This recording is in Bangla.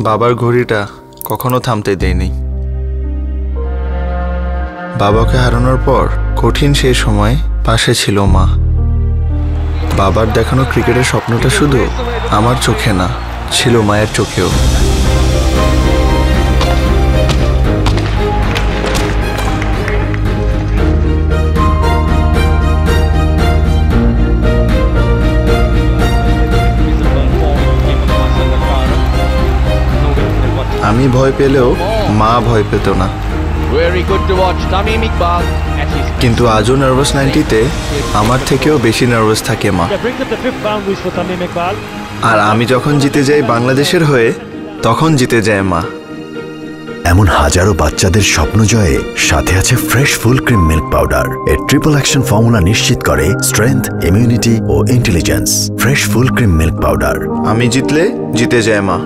বাবার ঘড়িটা কখনো থামতে দেয়নি। বাবাকে হারানোর পর কঠিন সেই সময় পাশে ছিল মা। বাবার দেখানো ক্রিকেটের স্বপ্নটা শুধু আমার চোখে না, ছিল মায়ের চোখেও। আমি ভয় পেলেও মা ভয় পেত না। কিন্তু আজও নার্ভাস 90-তে আমার থেকেও বেশি নার্ভাস থাকে মা। আর আমি যখন জিতে যাই বাংলাদেশের হয়ে, তখন জিতে যায় মা। এমন হাজারো বাচ্চাদের স্বপ্ন জয়ে সাথে আছে fresh full cream milk powder. এর ট্রিপল অ্যাকশন ফর্মুলা নিশ্চিত করে স্ট্রেংথ, ইমিউনিটি ও intelligence. Fresh full cream milk powder. আমি জিতলে জিতে যায় মা।